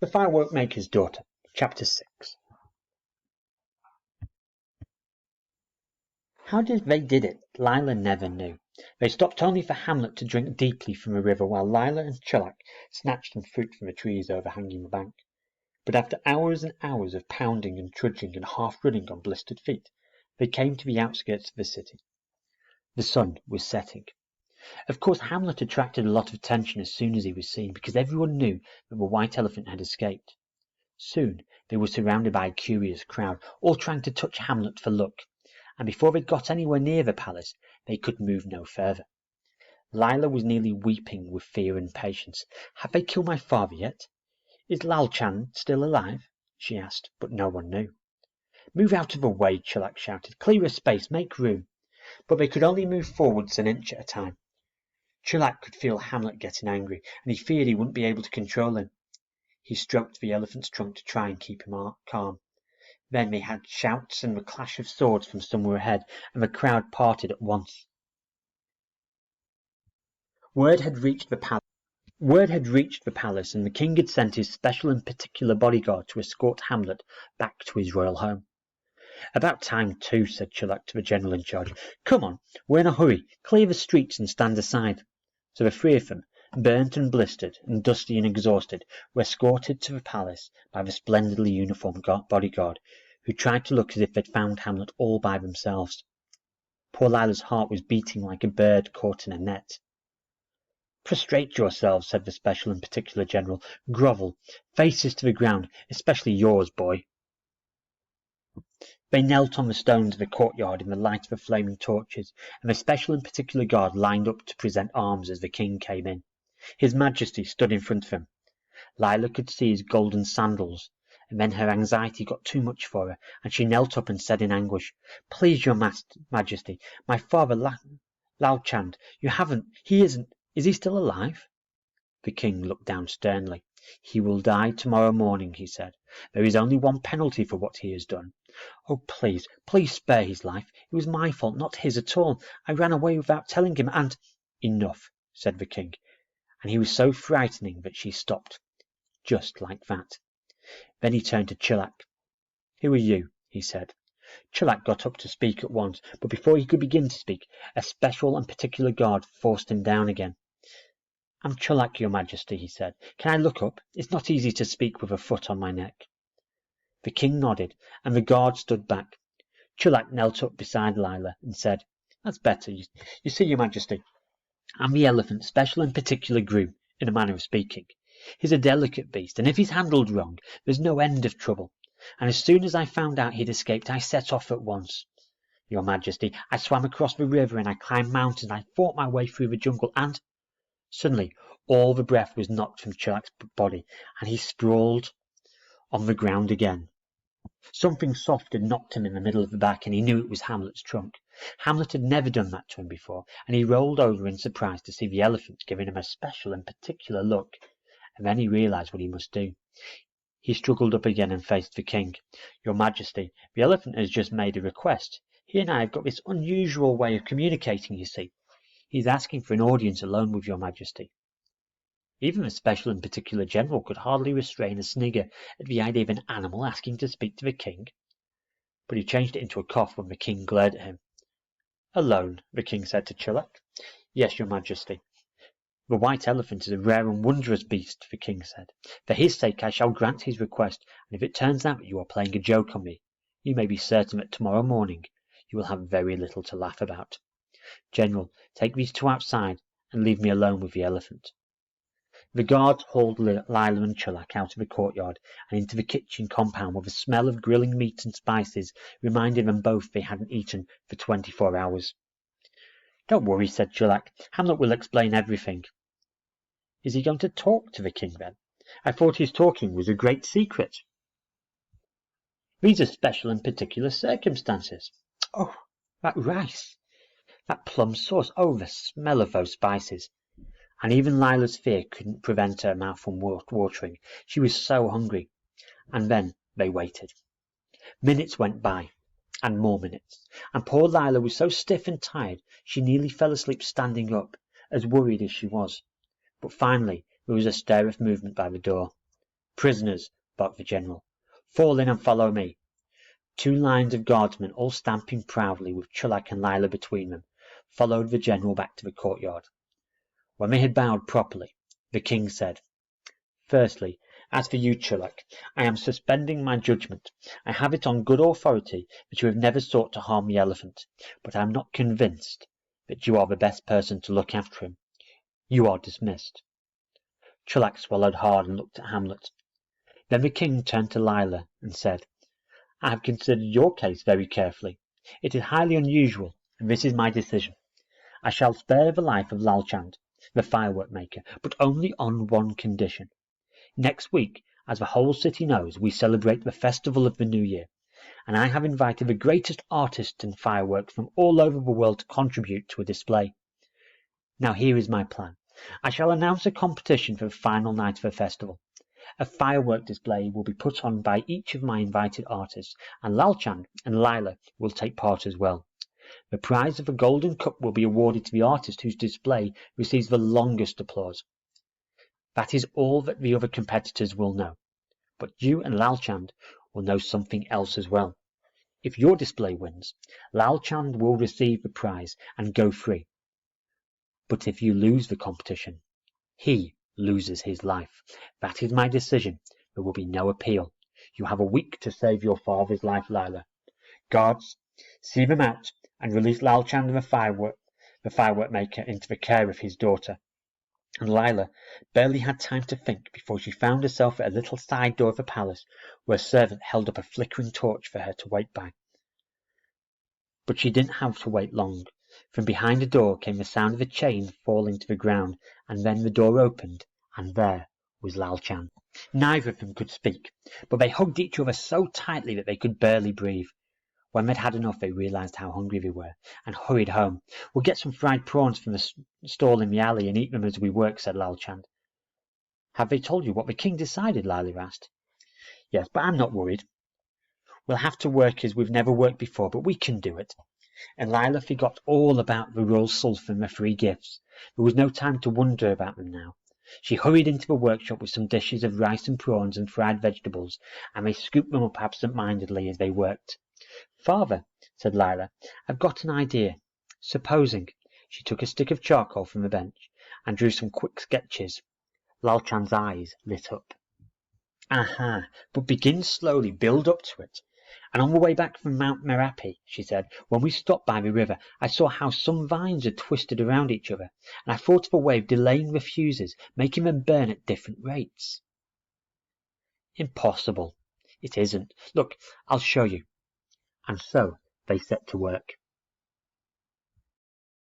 The Firework Maker's Daughter, Chapter 6. How they did it, Lila never knew. They stopped only for Hamlet to drink deeply from a river, while Lila and Chulak snatched some fruit from the trees overhanging the bank. But after hours and hours of pounding and trudging and half-running on blistered feet, they came to the outskirts of the city. The sun was setting. Of course, Hamlet attracted a lot of attention as soon as he was seen, because everyone knew that the white elephant had escaped. Soon they were surrounded by a curious crowd, all trying to touch Hamlet for luck, and before they'd got anywhere near the palace, they could move no further. Lila was nearly weeping with fear and impatience. "Have they killed my father yet? Is Lal Chand still alive?" she asked, but no one knew. "Move out of the way," Chulak shouted. "Clear a space, make room." But they could only move forwards an inch at a time. Chulak could feel Hamlet getting angry, and he feared he wouldn't be able to control him. He stroked the elephant's trunk to try and keep him calm. Then they had shouts and the clash of swords from somewhere ahead, and the crowd parted at once. Word had reached the palace, and the king had sent his special and particular bodyguard to escort Hamlet back to his royal home. "About time too," said Chulak to the general in charge. "Come on, we're in a hurry. Clear the streets and stand aside." So the three of them, burnt and blistered and dusty and exhausted, were escorted to the palace by the splendidly uniformed bodyguard, who tried to look as if they'd found Hamlet all by themselves. Poor Lila's heart was beating like a bird caught in a net. "Prostrate yourselves," said the special and particular general. "Grovel, faces to the ground, especially yours, boy." They knelt on the stones of the courtyard in the light of the flaming torches, and the special and particular guard lined up to present arms as the king came in. His Majesty stood in front of him. Lila could see his golden sandals, and then her anxiety got too much for her, and she knelt up and said in anguish, "Please, your Majesty, my father Lal Chand, is he still alive?" The king looked down sternly. "He will die tomorrow morning," he said. "There is only one penalty for what he has done. Oh, please spare his life. It was my fault, not his at all. I ran away without telling him, and—" "Enough," said the king, and he was so frightening that she stopped, just like that. Then he turned to Chulak. "Who are you?" he said. Chulak got up to speak at once, but before he could begin to speak, a special and particular guard forced him down again. "I'm Chulak, your Majesty," he said. "Can I look up? It's not easy to speak with a foot on my neck." The king nodded, and the guard stood back. Chulak knelt up beside Lila and said, "That's better. You see, your Majesty, I'm the elephant's special and particular groom, in a manner of speaking. He's a delicate beast, and if he's handled wrong, there's no end of trouble. And as soon as I found out he'd escaped, I set off at once. Your Majesty, I swam across the river, and I climbed mountains, I fought my way through the jungle, and—" Suddenly all the breath was knocked from Chulak's body, and he sprawled on the ground again. Something soft had knocked him in the middle of the back, and he knew it was Hamlet's trunk. Hamlet had never done that to him before, and he rolled over in surprise to see the elephant giving him a special and particular look, and then he realized what he must do. He struggled up again and faced the king. "Your Majesty, the elephant has just made a request. He and I have got this unusual way of communicating, you see. He's asking for an audience alone with your Majesty." Even the special and particular general could hardly restrain a snigger at the idea of an animal asking to speak to the king. But he changed it into a cough when the king glared at him. "Alone," the king said to Chulak. "Yes, your Majesty." "The white elephant is a rare and wondrous beast," the king said. "For his sake I shall grant his request, and if it turns out that you are playing a joke on me, you may be certain that tomorrow morning you will have very little to laugh about. General, take these two outside and leave me alone with the elephant." The guards hauled Lila and Chulak out of the courtyard and into the kitchen compound, where the smell of grilling meat and spices reminded them both they hadn't eaten for 24 hours. "Don't worry," said Chulak. "Hamlet will explain everything." "Is he going to talk to the king then? I thought his talking was a great secret." "These are special and particular circumstances. Oh, that rice! That plum sauce! Oh, the smell of those spices!" And even Lila's fear couldn't prevent her mouth from watering. She was so hungry. And then they waited. Minutes went by, and more minutes, and poor Lila was so stiff and tired she nearly fell asleep standing up, as worried as she was. But finally there was a stir of movement by the door. "Prisoners," barked the general. "Fall in and follow me." 2 lines of guardsmen, all stamping proudly, with Chulak and Lila between them, followed the general back to the courtyard. When they had bowed properly, the king said, "Firstly, as for you, Chulak, I am suspending my judgment. I have it on good authority that you have never sought to harm the elephant, but I am not convinced that you are the best person to look after him. You are dismissed." Chulak swallowed hard and looked at Hamlet. Then the king turned to Lila and said, "I have considered your case very carefully. It is highly unusual, and this is my decision. I shall spare the life of Lalchand, the firework maker, but only on one condition. Next week, as the whole city knows, we celebrate the festival of the New Year, and I have invited the greatest artists in fireworks from all over the world to contribute to a display. Now here is my plan. I shall announce a competition for the final night of the festival. A firework display will be put on by each of my invited artists, and Lalchand and Lila will take part as well. The prize of a golden cup will be awarded to the artist whose display receives the longest applause. That is all that the other competitors will know. But you and Lalchand will know something else as well. If your display wins, Lalchand will receive the prize and go free. But if you lose the competition, he loses his life. That is my decision. There will be no appeal. You have a week to save your father's life, Lila. Guards, see them out and release Lalchand the firework maker into the care of his daughter." And Lila barely had time to think before she found herself at a little side door of the palace, where a servant held up a flickering torch for her to wait by. But she didn't have to wait long. From behind the door came the sound of a chain falling to the ground, and then the door opened, and there was Lalchand. Neither of them could speak, but they hugged each other so tightly that they could barely breathe. When they'd had enough, they realized how hungry they were, and hurried home. "We'll get some fried prawns from the stall in the alley and eat them as we work," said Lalchand. "Have they told you what the king decided?" Lila asked. "Yes, but I'm not worried. We'll have to work as we've never worked before, but we can do it." And Lila forgot all about the royal sulphur and the 3 gifts. There was no time to wonder about them now. She hurried into the workshop with some dishes of rice and prawns and fried vegetables, and they scooped them up absent-mindedly as they worked. "Father," said Lila, "I've got an idea. Supposing—" She took a stick of charcoal from the bench and drew some quick sketches. Lalchand's eyes lit up. "Aha! But begin slowly, build up to it. And on the way back from Mount Merapi," she said, "when we stopped by the river, I saw how some vines had twisted around each other, and I thought of a way of delaying the fuses, making them burn at different rates." "Impossible." "It isn't. Look, I'll show you." And so they set to work.